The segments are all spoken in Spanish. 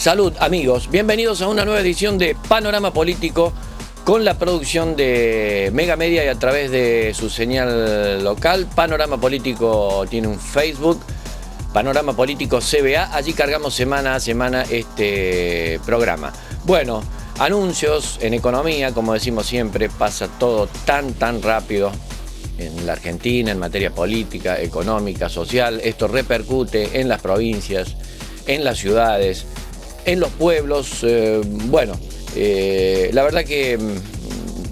Salud, amigos. Bienvenidos a una nueva edición de Panorama Político con la producción de Mega Media y a través de su señal local. Panorama Político tiene un Facebook, Panorama Político CBA. Allí cargamos semana a semana este programa. Bueno, anuncios en economía, como decimos siempre, pasa todo tan rápido en la Argentina, en materia política, económica, social. Esto repercute en las provincias, en las ciudades, en los pueblos. La verdad que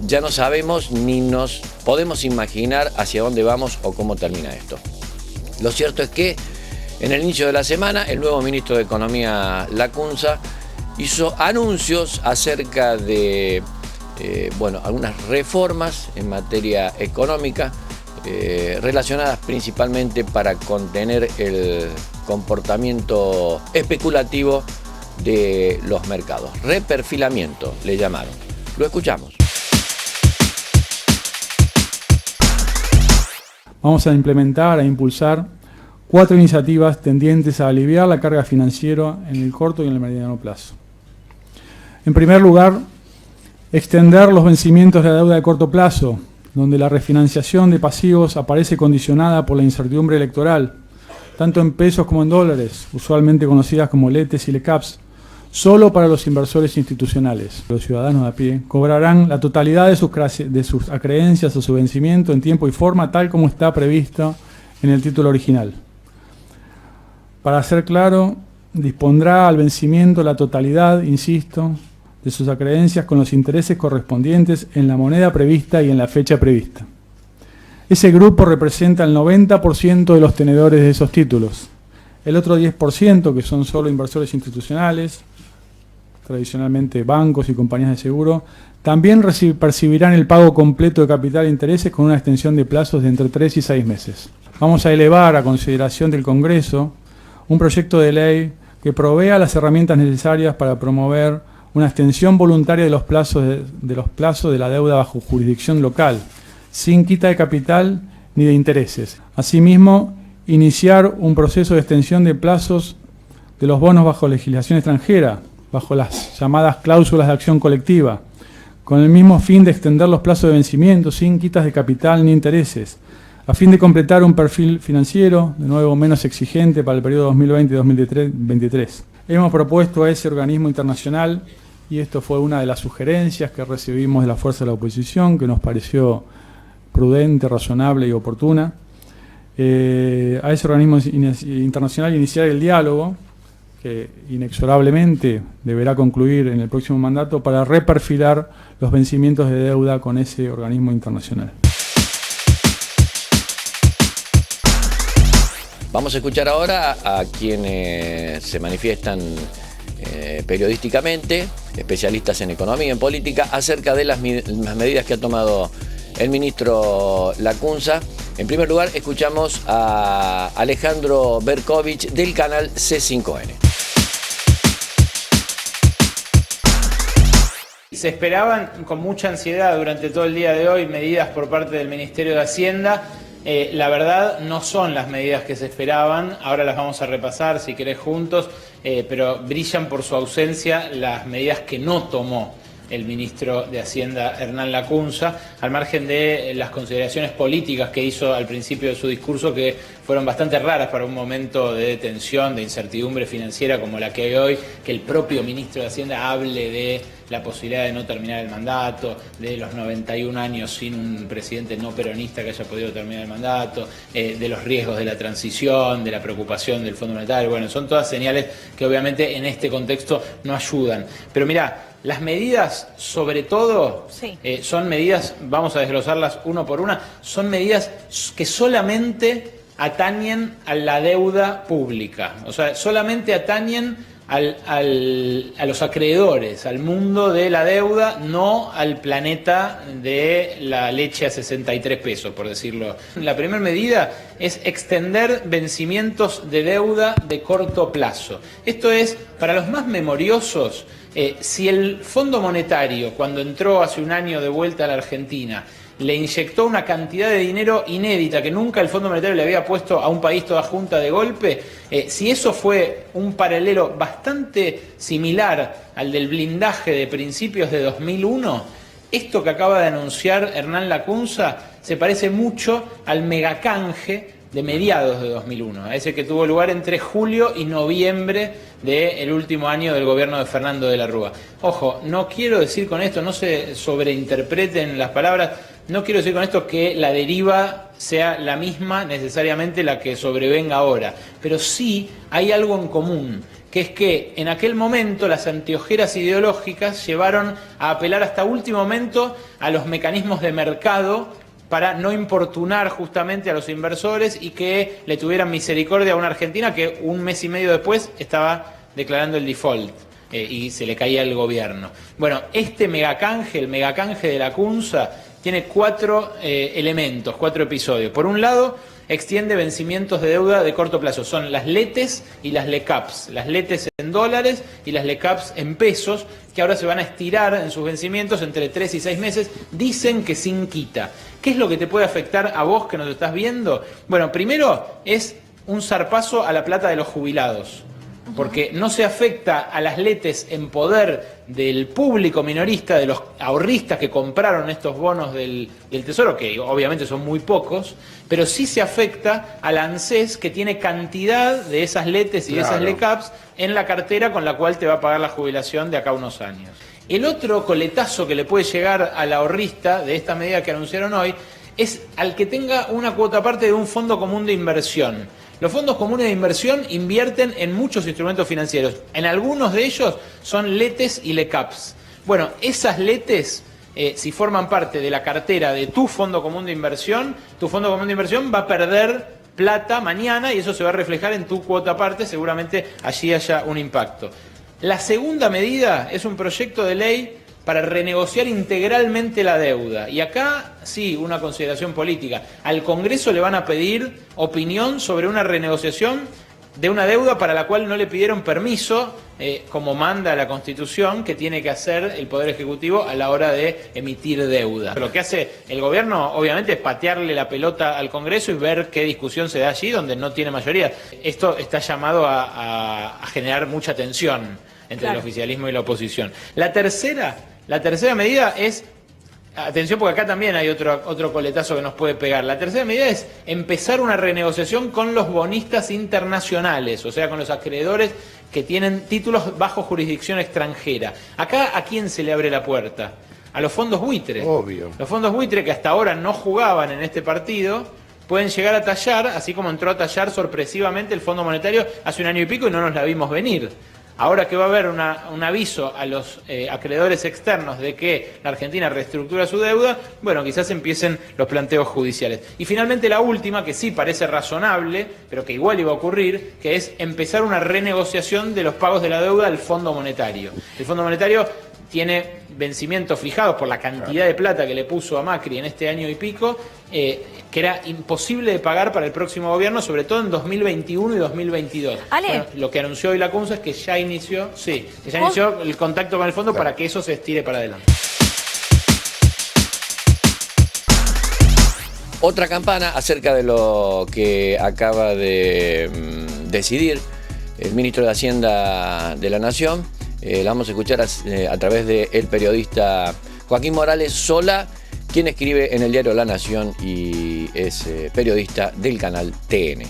ya no sabemos ni nos podemos imaginar hacia dónde vamos o cómo termina esto. Lo cierto es que en el inicio de la semana el nuevo ministro de Economía, Lacunza, hizo anuncios acerca de algunas reformas en materia económica relacionadas principalmente para contener el comportamiento especulativo de los mercados. Reperfilamiento le llamaron. Lo escuchamos. Vamos a implementar, a impulsar 4 iniciativas tendientes a aliviar la carga financiera en el corto y en el mediano plazo. En primer lugar, extender los vencimientos de la deuda de corto plazo, donde la refinanciación de pasivos aparece condicionada por la incertidumbre electoral, tanto en pesos como en dólares, usualmente conocidas como LETES y LECAPs, solo para los inversores institucionales. Los ciudadanos de a pie cobrarán la totalidad de sus acreencias o su vencimiento en tiempo y forma, tal como está previsto en el título original. Para ser claro, dispondrá al vencimiento la totalidad, insisto, de sus acreencias con los intereses correspondientes en la moneda prevista y en la fecha prevista. Ese grupo representa el 90% de los tenedores de esos títulos. El otro 10%, que son solo inversores institucionales, tradicionalmente bancos y compañías de seguro, también percibirán el pago completo de capital e intereses con una extensión de plazos de entre 3 y 6 meses. Vamos a elevar a consideración del Congreso un proyecto de ley que provea las herramientas necesarias para promover una extensión voluntaria de los plazos de la deuda bajo jurisdicción local, sin quita de capital ni de intereses. Asimismo, iniciar un proceso de extensión de plazos de los bonos bajo legislación extranjera, bajo las llamadas cláusulas de acción colectiva, con el mismo fin de extender los plazos de vencimiento sin quitas de capital ni intereses, a fin de completar un perfil financiero, de nuevo menos exigente para el periodo 2020 y 2023. Hemos propuesto a ese organismo internacional, y esto fue una de las sugerencias que recibimos de la fuerza de la oposición, que nos pareció prudente, razonable y oportuna, a ese organismo internacional iniciar el diálogo, que inexorablemente deberá concluir en el próximo mandato, para reperfilar los vencimientos de deuda con ese organismo internacional. Vamos a escuchar ahora a quienes se manifiestan periodísticamente, especialistas en economía y en política, acerca de las medidas que ha tomado el ministro Lacunza. En primer lugar, escuchamos a Alejandro Berkovich del canal C5N. Se esperaban con mucha ansiedad durante todo el día de hoy medidas por parte del Ministerio de Hacienda. La verdad no son las medidas que se esperaban, ahora las vamos a repasar si querés juntos, pero brillan por su ausencia las medidas que no tomó el ministro de Hacienda, Hernán Lacunza, al margen de las consideraciones políticas que hizo al principio de su discurso, que fueron bastante raras para un momento de tensión, de incertidumbre financiera como la que hay hoy, que el propio ministro de Hacienda hable de la posibilidad de no terminar el mandato, de los 91 años sin un presidente no peronista que haya podido terminar el mandato, de los riesgos de la transición, de la preocupación del Fondo Monetario. Bueno, son todas señales que obviamente en este contexto no ayudan. Pero mirá, las medidas, sobre todo, son medidas, vamos a desglosarlas uno por una, son medidas que solamente atañen a la deuda pública, o sea, solamente atañen a los acreedores, al mundo de la deuda, no al planeta de la leche a 63 pesos, por decirlo. La primera medida es extender vencimientos de deuda de corto plazo. Esto es, para los más memoriosos, Si el Fondo Monetario, cuando entró hace un año de vuelta a la Argentina, le inyectó una cantidad de dinero inédita que nunca el Fondo Monetario le había puesto a un país toda junta de golpe, si eso fue un paralelo bastante similar al del blindaje de principios de 2001, esto que acaba de anunciar Hernán Lacunza se parece mucho al megacanje de mediados de 2001, a ese que tuvo lugar entre julio y noviembre del último año del gobierno de Fernando de la Rúa. Ojo, no quiero decir con esto, no se sobreinterpreten las palabras, no quiero decir con esto que la deriva sea la misma necesariamente la que sobrevenga ahora, pero sí hay algo en común, que es que en aquel momento las anteojeras ideológicas llevaron a apelar hasta último momento a los mecanismos de mercado para no importunar justamente a los inversores y que le tuvieran misericordia a una Argentina que un mes y medio después estaba declarando el default y se le caía el gobierno. Bueno, este megacanje, el megacanje de Lacunza, tiene 4 elementos, 4 episodios. Por un lado, extiende vencimientos de deuda de corto plazo. Son las LETES y las LECAPs. Las LETES en dólares y las LECAPs en pesos, que ahora se van a estirar en sus vencimientos entre 3 y 6 meses. Dicen que sin quita. ¿Qué es lo que te puede afectar a vos que nos estás viendo? Bueno, primero es un zarpazo a la plata de los jubilados. Porque no se afecta a las LETES en poder del público minorista, de los ahorristas que compraron estos bonos del Tesoro, que obviamente son muy pocos, pero sí se afecta al ANSES, que tiene cantidad de esas LETES y de esas LECAPs en la cartera con la cual te va a pagar la jubilación de acá a unos años. El otro coletazo que le puede llegar al ahorrista de esta medida que anunciaron hoy es al que tenga una cuota parte de un fondo común de inversión. Los fondos comunes de inversión invierten en muchos instrumentos financieros. En algunos de ellos son LETES y LECAPs. Bueno, esas LETES, si forman parte de la cartera de tu fondo común de inversión, tu fondo común de inversión va a perder plata mañana y eso se va a reflejar en tu cuota parte, seguramente allí haya un impacto. La segunda medida es un proyecto de ley para renegociar integralmente la deuda. Y acá, sí, una consideración política. Al Congreso le van a pedir opinión sobre una renegociación de una deuda para la cual no le pidieron permiso, como manda la Constitución, que tiene que hacer el Poder Ejecutivo a la hora de emitir deuda. Lo que hace el gobierno, obviamente, es patearle la pelota al Congreso y ver qué discusión se da allí, donde no tiene mayoría. Esto está llamado a generar mucha tensión entre el oficialismo y la oposición. La tercera medida es, atención porque acá también hay otro coletazo que nos puede pegar. La tercera medida es empezar una renegociación con los bonistas internacionales, o sea, con los acreedores que tienen títulos bajo jurisdicción extranjera. Acá, ¿a quién se le abre la puerta? A los fondos buitre. Obvio. Los fondos buitre que hasta ahora no jugaban en este partido pueden llegar a tallar, así como entró a tallar sorpresivamente el Fondo Monetario hace un año y pico y no nos la vimos venir. Ahora que va a haber un aviso a los acreedores externos de que la Argentina reestructura su deuda, bueno, quizás empiecen los planteos judiciales. Y finalmente la última, que sí parece razonable, pero que igual iba a ocurrir, que es empezar una renegociación de los pagos de la deuda al Fondo Monetario. El Fondo Monetario tiene vencimientos fijados por la cantidad de plata que le puso a Macri en este año y pico, que era imposible de pagar para el próximo gobierno, sobre todo en 2021 y 2022. Bueno, lo que anunció hoy Lacunza es que ya inició, inició el contacto con el fondo para que eso se estire para adelante. Otra campana acerca de lo que acaba de decidir el ministro de Hacienda de la Nación. La vamos a escuchar a través del periodista Joaquín Morales Solá, quien escribe en el diario La Nación y es periodista del canal TN.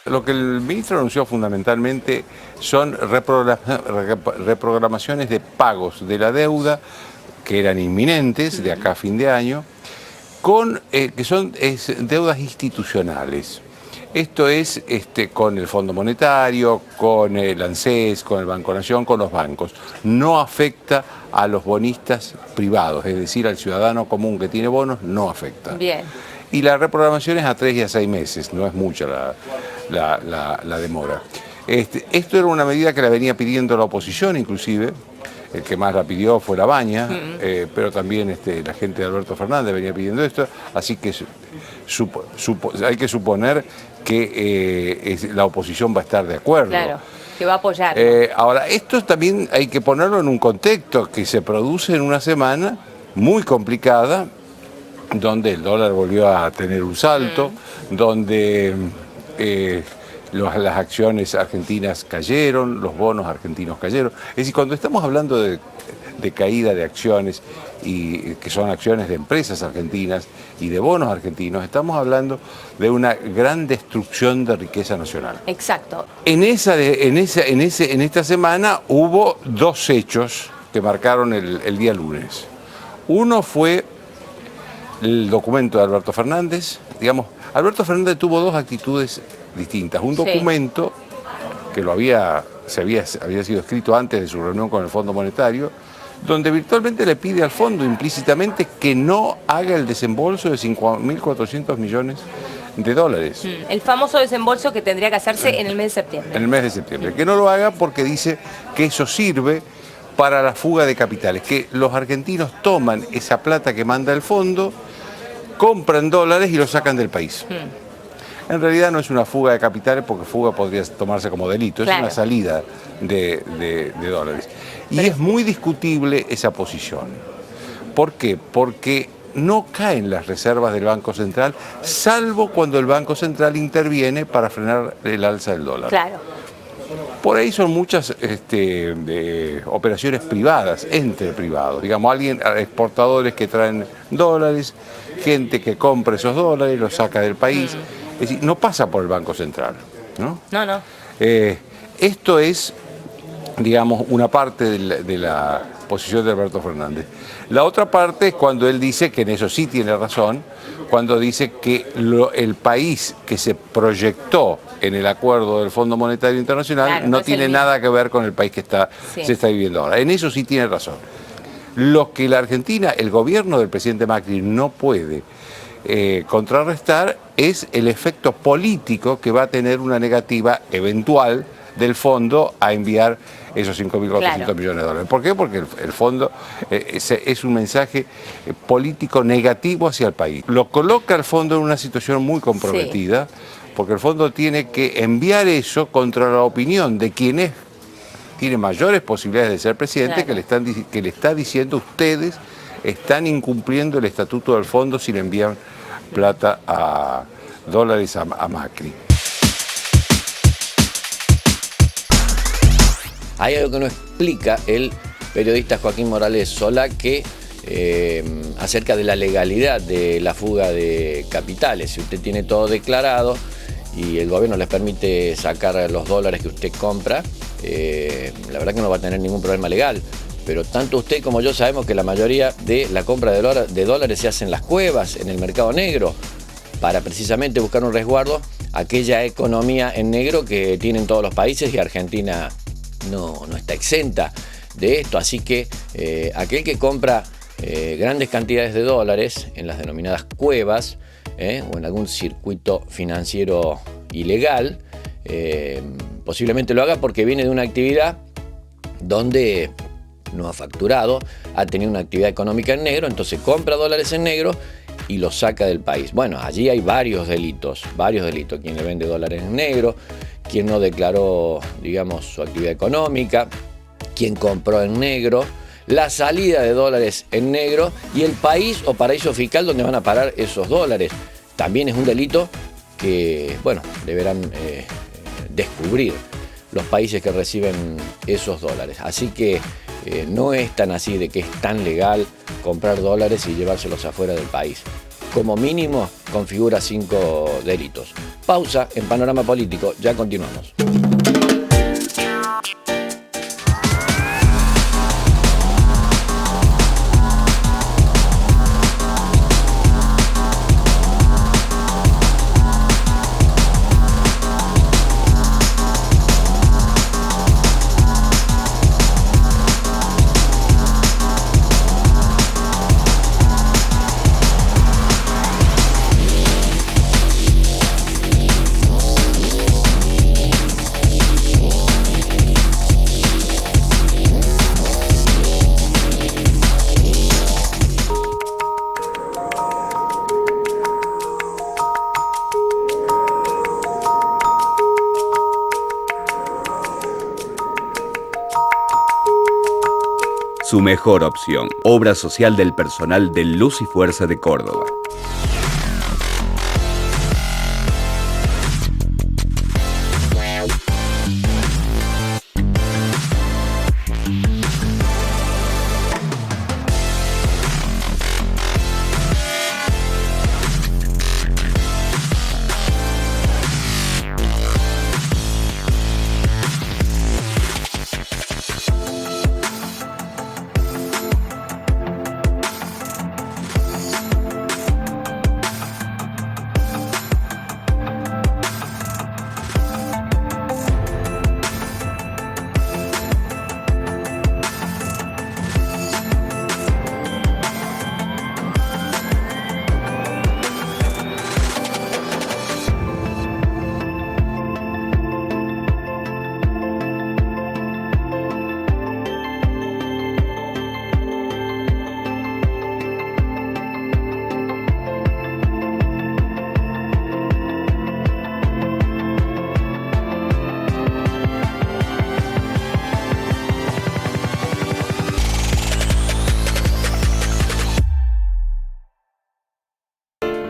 Lo que el ministro anunció fundamentalmente son reprogramaciones de pagos de la deuda que eran inminentes de acá a fin de año, que son deudas institucionales. Esto es con el Fondo Monetario, con el ANSES, con el Banco Nación, con los bancos. No afecta a los bonistas privados, es decir, al ciudadano común que tiene bonos, no afecta. Bien. Y la reprogramación es a 3 y a 6 meses, no es mucha la demora. Esto era una medida que la venía pidiendo la oposición, inclusive. el que más la pidió fue La Baña, pero también la gente de Alberto Fernández venía pidiendo esto, así que hay que suponer que la oposición va a estar de acuerdo. Claro, que va a apoyar. Ahora, esto también hay que ponerlo en un contexto que se produce en una semana muy complicada, donde el dólar volvió a tener un salto, donde las acciones argentinas cayeron, los bonos argentinos cayeron. Es decir, cuando estamos hablando de caída de acciones, y que son acciones de empresas argentinas y de bonos argentinos, estamos hablando de una gran destrucción de riqueza nacional. Exacto. En esta semana hubo dos hechos que marcaron el día lunes. Uno fue el documento de Alberto Fernández. Digamos, Alberto Fernández tuvo dos actitudes distintas. Un documento que había sido escrito antes de su reunión con el Fondo Monetario, donde virtualmente le pide al fondo implícitamente que no haga el desembolso de 5.400 millones de dólares. El famoso desembolso que tendría que hacerse en el mes de septiembre. En el mes de septiembre. Que no lo haga porque dice que eso sirve para la fuga de capitales, que los argentinos toman esa plata que manda el fondo, compran dólares y lo sacan del país. En realidad no es una fuga de capitales, porque fuga podría tomarse como delito, es una salida de dólares. Y es muy discutible esa posición. ¿Por qué? Porque no caen las reservas del Banco Central, salvo cuando el Banco Central interviene para frenar el alza del dólar. Claro. Por ahí son muchas operaciones privadas, entre privados. Digamos, exportadores que traen dólares, gente que compra esos dólares, los saca del país. Es decir, no pasa por el Banco Central, ¿no? No. Esto es, digamos, una parte de la posición de Alberto Fernández. La otra parte es cuando él dice, que en eso sí tiene razón, cuando dice que el país que se proyectó en el acuerdo del Fondo Monetario Internacional no tiene nada que ver con el país que se está viviendo ahora. En eso sí tiene razón. Lo que la Argentina, el gobierno del presidente Macri no puede contrarrestar es el efecto político que va a tener una negativa eventual del fondo a enviar esos 5.400 millones de dólares. ¿Por qué? Porque el fondo es un mensaje político negativo hacia el país. Lo coloca el fondo en una situación muy comprometida, porque el fondo tiene que enviar eso contra la opinión de quien tiene mayores posibilidades de ser presidente, que le está diciendo: ustedes están incumpliendo el estatuto del fondo si le envían plata a dólares a Macri. Hay algo que no explica el periodista Joaquín Morales Solá, acerca de la legalidad de la fuga de capitales. Si usted tiene todo declarado y el gobierno les permite sacar los dólares que usted compra, la verdad que no va a tener ningún problema legal. Pero tanto usted como yo sabemos que la mayoría de la compra de dólares se hace en las cuevas, en el mercado negro, para precisamente buscar un resguardo a aquella economía en negro que tienen todos los países, y Argentina no está exenta de esto. Así que aquel que compra grandes cantidades de dólares en las denominadas cuevas o en algún circuito financiero ilegal, posiblemente lo haga porque viene de una actividad donde no ha facturado, ha tenido una actividad económica en negro, entonces compra dólares en negro y los saca del país. Bueno, allí hay varios delitos. Quien le vende dólares en negro, quien no declaró, digamos, su actividad económica, quien compró en negro, la salida de dólares en negro y el país o paraíso fiscal donde van a parar esos dólares. También es un delito que, bueno, deberán descubrir los países que reciben esos dólares. Así que no es tan así de que es tan legal comprar dólares y llevárselos afuera del país. Como mínimo configura 5 delitos. Pausa en Panorama Político, ya continuamos. su mejor opción. Obra social del personal de Luz y Fuerza de Córdoba.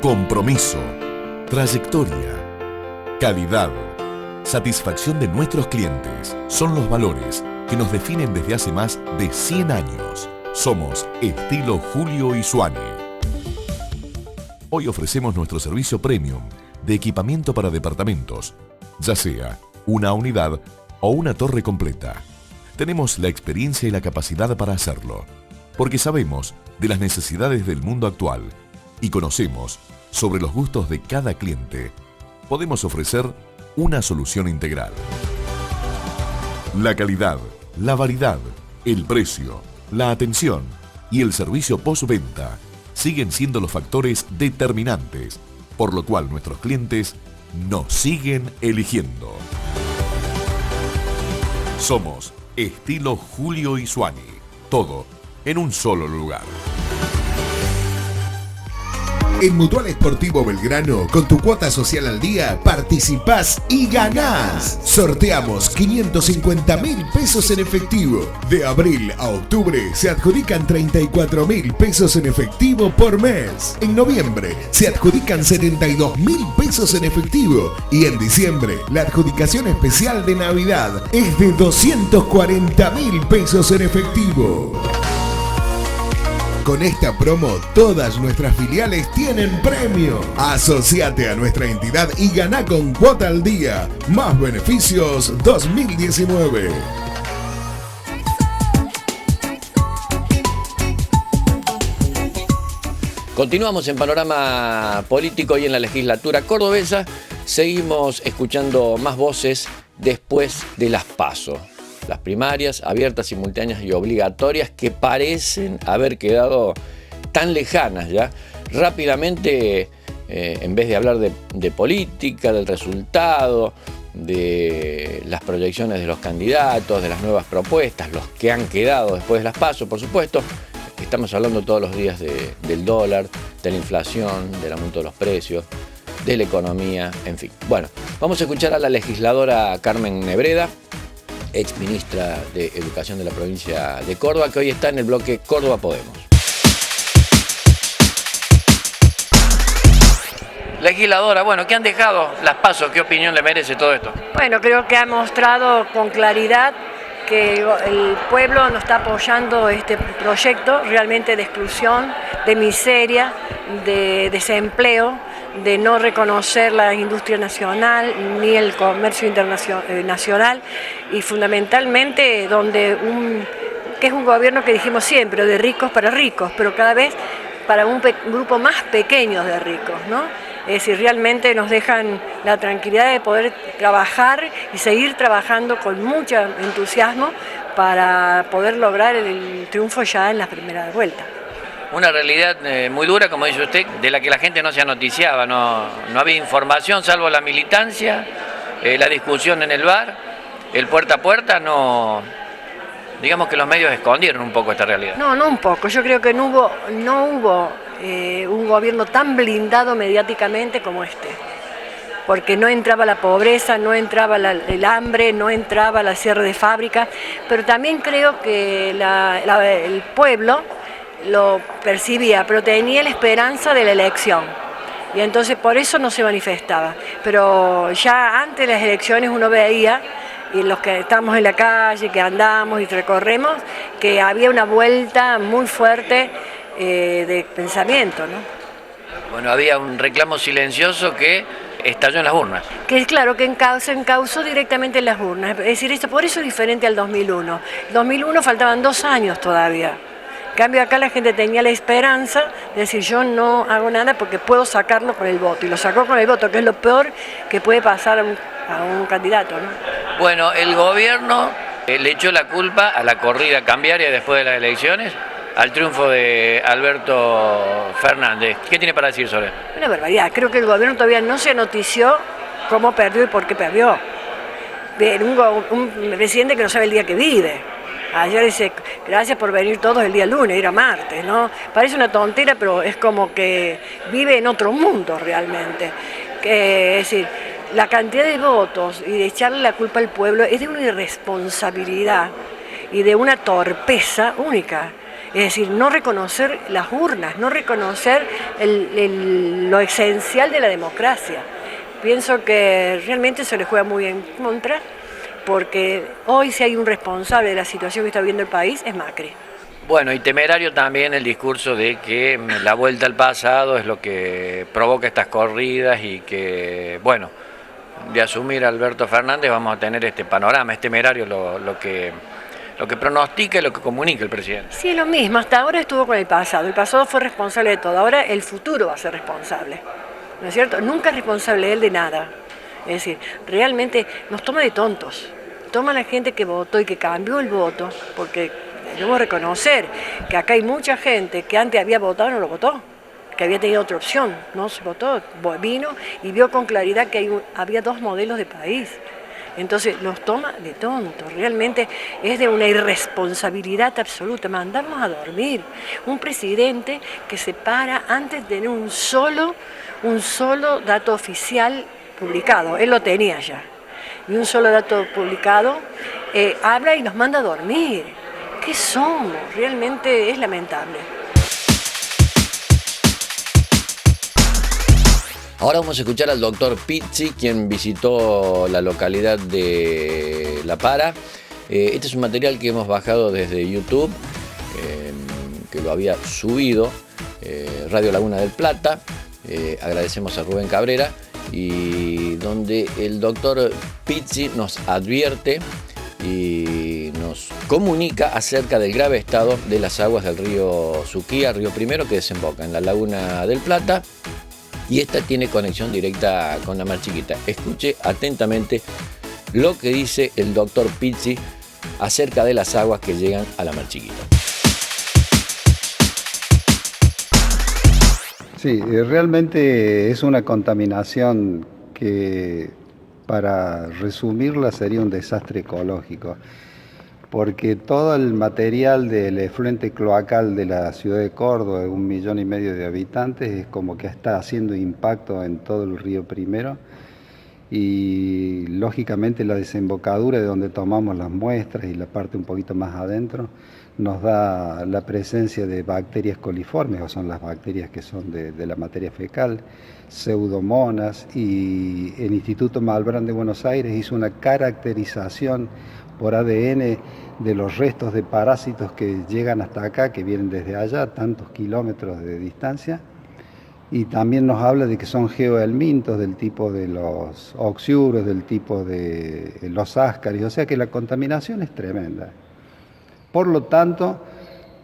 Compromiso, trayectoria, calidad, satisfacción de nuestros clientes son los valores que nos definen desde hace más de 100 años. Somos Estilo Julio Isuani. Hoy ofrecemos nuestro servicio premium de equipamiento para departamentos, ya sea una unidad o una torre completa. Tenemos la experiencia y la capacidad para hacerlo, porque sabemos de las necesidades del mundo actual y conocemos sobre los gustos de cada cliente. Podemos ofrecer una solución integral. La calidad, la variedad, el precio, la atención y el servicio postventa siguen siendo los factores determinantes, por lo cual nuestros clientes nos siguen eligiendo. Somos Estilo Julio Isuani. Todo en un solo lugar. En Mutual Esportivo Belgrano, con tu cuota social al día, participás y ganás. Sorteamos 550.000 pesos en efectivo. De abril a octubre se adjudican 34.000 pesos en efectivo por mes. En noviembre se adjudican 72.000 pesos en efectivo. Y en diciembre, la adjudicación especial de Navidad es de 240.000 pesos en efectivo. Con esta promo, todas nuestras filiales tienen premio. Asociate a nuestra entidad y gana con cuota al día. Más beneficios 2019. Continuamos en Panorama Político y en la legislatura cordobesa. Seguimos escuchando más voces después de las PASO. Las primarias abiertas, simultáneas y obligatorias que parecen haber quedado tan lejanas ya. Rápidamente, en vez de hablar de política, del resultado, de las proyecciones de los candidatos, de las nuevas propuestas, los que han quedado después de las PASO, por supuesto, estamos hablando todos los días del dólar, de la inflación, del aumento de los precios, de la economía, en fin. Bueno, vamos a escuchar a la legisladora Carmen Nebreda, ex ministra de Educación de la provincia de Córdoba, que hoy está en el bloque Córdoba Podemos. Legisladora, bueno, ¿qué han dejado las PASO? ¿Qué opinión le merece todo esto? Bueno, creo que ha mostrado con claridad que el pueblo no está apoyando este proyecto realmente de exclusión, de miseria, de desempleo, de no reconocer la industria nacional ni el comercio nacional y fundamentalmente que es un gobierno que dijimos siempre, de ricos para ricos, pero cada vez para un grupo más pequeño de ricos, ¿no? Es decir, realmente nos dejan la tranquilidad de poder trabajar y seguir trabajando con mucho entusiasmo para poder lograr el triunfo ya en la primera vuelta. Una realidad muy dura, como dice usted, de la que la gente no se noticiaba, no había información salvo la militancia, la discusión en el bar, el puerta a puerta, no, digamos que los medios escondieron un poco esta realidad. No un poco, yo creo que no hubo un gobierno tan blindado mediáticamente como este. porque no entraba la pobreza, no entraba el hambre, no entraba la cierre de fábricas, pero también creo que el pueblo lo percibía, pero tenía la esperanza de la elección. Y entonces por eso no se manifestaba. Pero ya antes de las elecciones uno veía, y los que estamos en la calle, que andamos y recorremos, que había una vuelta muy fuerte de pensamiento, ¿no? Bueno, había un reclamo silencioso que estalló en las urnas. Que es claro que se encauzó directamente en las urnas. Es decir, por eso es diferente al 2001. En 2001 faltaban 2 años todavía. En cambio acá la gente tenía la esperanza de decir yo no hago nada porque puedo sacarlo con el voto. Y lo sacó con el voto, que es lo peor que puede pasar a un candidato, ¿no? Bueno, el gobierno le echó la culpa a la corrida cambiaria después de las elecciones, al triunfo de Alberto Fernández. ¿Qué tiene para decir sobre eso? Una barbaridad. Creo que el gobierno todavía no se notició cómo perdió y por qué perdió. Un presidente que no sabe el día que vive. Ayer dice, gracias por venir todos el día lunes, era martes, ¿no? Parece una tontera, pero es como que vive en otro mundo realmente. Es decir, la cantidad de votos y de echarle la culpa al pueblo es de una irresponsabilidad y de una torpeza única. Es decir, no reconocer las urnas, no reconocer lo esencial de la democracia. Pienso que realmente se le juega muy en contra, porque hoy si hay un responsable de la situación que está viviendo el país es Macri. Bueno, y temerario también el discurso de que la vuelta al pasado es lo que provoca estas corridas y que, bueno, de asumir a Alberto Fernández vamos a tener este panorama. Es temerario lo que pronostica y lo que comunica el presidente. Sí, es lo mismo. Hasta ahora estuvo con el pasado fue responsable de todo, ahora el futuro va a ser responsable, ¿no es cierto? Nunca es responsable él de nada. Es decir, realmente nos toma de tontos, toma a la gente que votó y que cambió el voto, porque debemos reconocer que acá hay mucha gente que antes había votado y no lo votó, que había tenido otra opción, no se votó, vino y vio con claridad que había 2 modelos de país. Entonces nos toma de tontos, realmente es de una irresponsabilidad absoluta, mandarnos a dormir. Un presidente que se para antes de tener un solo dato oficial publicado, él lo tenía ya, y un solo dato publicado, habla y nos manda a dormir. ¿Qué somos? Realmente es lamentable. Ahora vamos a escuchar al doctor Pizzi, quien visitó la localidad de La Para. Este es un material que hemos bajado desde YouTube, que lo había subido Radio Laguna del Plata. Agradecemos a Rubén Cabrera, y donde el doctor Pizzi nos advierte y nos comunica acerca del grave estado de las aguas del río Suquía, río Primero, que desemboca en la Laguna del Plata, y esta tiene conexión directa con la Mar Chiquita. Escuche atentamente lo que dice el doctor Pizzi acerca de las aguas que llegan a la Mar Chiquita. Sí, realmente es una contaminación que, para resumirla, sería un desastre ecológico, porque todo el material del efluente cloacal de la ciudad de Córdoba, de 1,5 millones de habitantes, es como que está haciendo impacto en todo el río Primero, y lógicamente la desembocadura de donde tomamos las muestras y la parte un poquito más adentro nos da la presencia de bacterias coliformes, o son las bacterias que son de la materia fecal, pseudomonas, y el Instituto Malbrán de Buenos Aires hizo una caracterización por ADN de los restos de parásitos que llegan hasta acá, que vienen desde allá, tantos kilómetros de distancia, y también nos habla de que son geohelmintos del tipo de los oxiuros, del tipo de los ascaris, o sea que la contaminación es tremenda. Por lo tanto,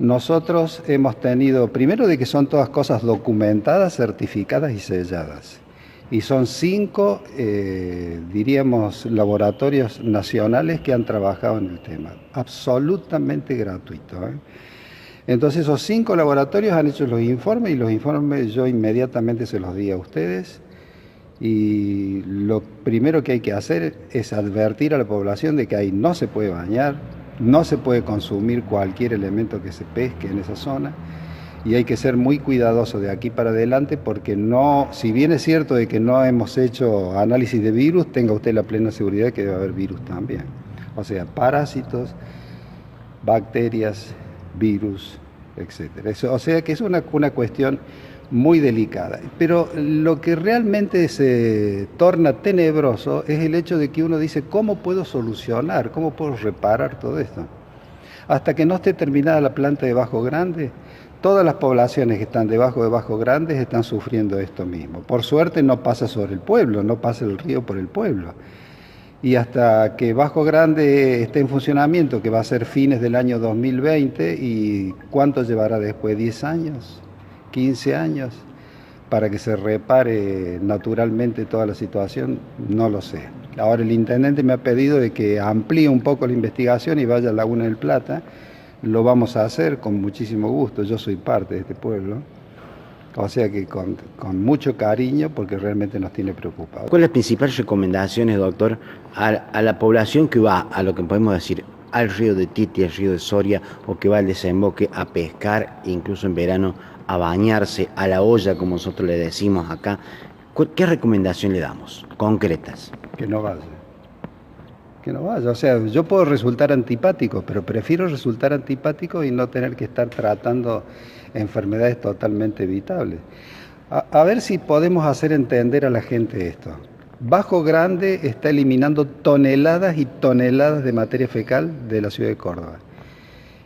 nosotros hemos tenido, primero, de que son todas cosas documentadas, certificadas y selladas. Y son 5, diríamos, laboratorios nacionales que han trabajado en el tema, absolutamente gratuito, Entonces esos 5 laboratorios han hecho los informes, y los informes yo inmediatamente se los di a ustedes. Y lo primero que hay que hacer es advertir a la población de que ahí no se puede bañar, no se puede consumir cualquier elemento que se pesque en esa zona, y hay que ser muy cuidadoso de aquí para adelante porque no, si bien es cierto de que no hemos hecho análisis de virus, tenga usted la plena seguridad de que debe haber virus también. O sea, parásitos, bacterias, virus, etc. O sea que es una cuestión muy delicada. Pero lo que realmente se torna tenebroso es el hecho de que uno dice, ¿cómo puedo solucionar? ¿Cómo puedo reparar todo esto? Hasta que no esté terminada la planta de Bajo Grande, todas las poblaciones que están debajo de Bajo Grande están sufriendo esto mismo. Por suerte no pasa sobre el pueblo, no pasa el río por el pueblo. Y hasta que Bajo Grande esté en funcionamiento, que va a ser fines del año 2020, ¿y cuánto llevará después? ¿10 años? ¿15 años? Para que se repare naturalmente toda la situación, no lo sé. Ahora el intendente me ha pedido de que amplíe un poco la investigación y vaya a Laguna del Plata. Lo vamos a hacer con muchísimo gusto, yo soy parte de este pueblo. O sea que con mucho cariño, porque realmente nos tiene preocupados. ¿Cuáles las principales recomendaciones, doctor, a la población que va, a lo que podemos decir, al río de Titi, al río de Soria, o que va al desemboque a pescar, incluso en verano, a bañarse, a la olla, como nosotros le decimos acá? ¿Qué recomendación le damos, concretas? Que no vaya. Que no vaya. O sea, yo puedo resultar antipático, pero prefiero resultar antipático y no tener que estar tratando enfermedades totalmente evitables. A ver si podemos hacer entender a la gente esto. Bajo Grande está eliminando toneladas y toneladas de materia fecal de la ciudad de Córdoba.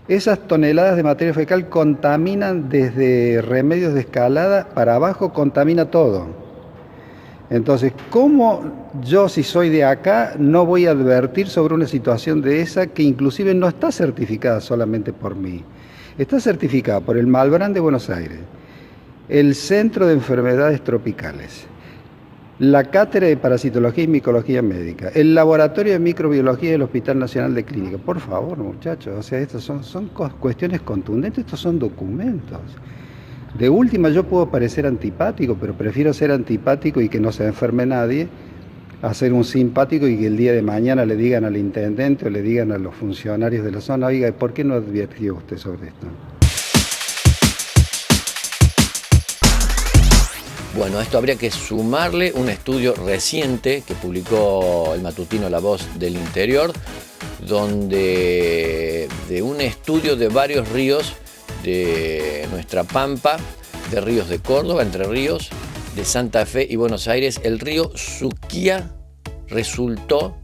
Esas toneladas de materia fecal contaminan desde Remedios de Escalada para abajo, contamina todo. Entonces, ¿cómo yo, si soy de acá, no voy a advertir sobre una situación de esa que inclusive no está certificada solamente por mí? Está certificada por el Malbrán de Buenos Aires, el Centro de Enfermedades Tropicales, la Cátedra de Parasitología y Micología Médica, el Laboratorio de Microbiología del Hospital Nacional de Clínica. Por favor, muchachos, o sea, estas son cuestiones contundentes, estos son documentos. De última, yo puedo parecer antipático, pero prefiero ser antipático y que no se enferme nadie, a ser un simpático y que el día de mañana le digan al intendente o le digan a los funcionarios de la zona, oiga, ¿por qué no advirtió usted sobre esto? Bueno, a esto habría que sumarle un estudio reciente que publicó el matutino La Voz del Interior, donde de un estudio de varios ríos de nuestra Pampa, de ríos de Córdoba, Entre Ríos, de Santa Fe y Buenos Aires, el río Suquía resultó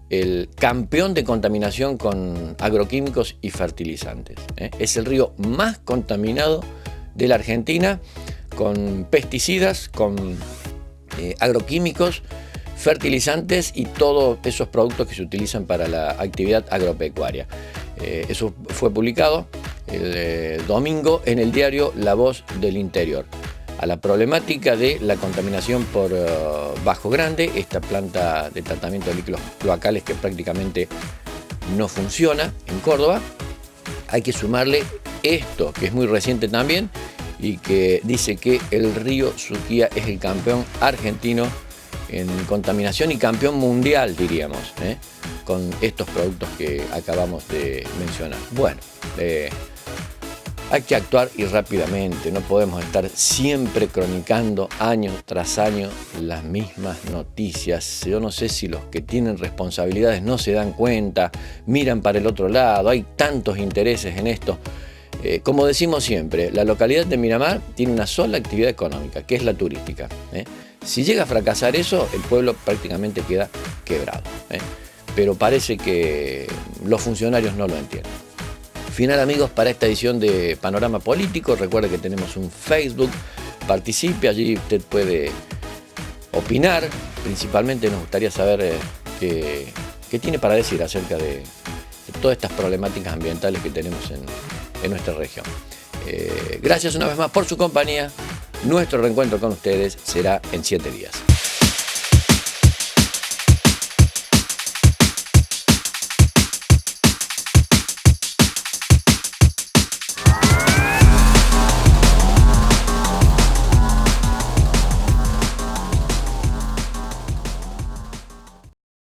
el campeón de contaminación con agroquímicos y fertilizantes. Es el río más contaminado de la Argentina, con pesticidas, con agroquímicos, fertilizantes y todos esos productos que se utilizan para la actividad agropecuaria. Eso fue publicado el domingo en el diario La Voz del Interior. A la problemática de la contaminación por Bajo Grande, esta planta de tratamiento de líquidos cloacales que prácticamente no funciona en Córdoba, hay que sumarle esto, que es muy reciente también, y que dice que el río Suquía es el campeón argentino en contaminación y campeón mundial, diríamos, con estos productos que acabamos de mencionar. Bueno, hay que actuar y rápidamente, no podemos estar siempre cronicando año tras año las mismas noticias. Yo no sé si los que tienen responsabilidades no se dan cuenta, miran para el otro lado, hay tantos intereses en esto. Como decimos siempre, la localidad de Miramar tiene una sola actividad económica, que es la turística. Si llega a fracasar eso, el pueblo prácticamente queda quebrado. Pero parece que los funcionarios no lo entienden. Final, amigos, para esta edición de Panorama Político. Recuerde que tenemos un Facebook, participe, allí usted puede opinar. Principalmente nos gustaría saber qué tiene para decir acerca de todas estas problemáticas ambientales que tenemos en nuestra región. Gracias una vez más por su compañía. Nuestro reencuentro con ustedes será en 7 días.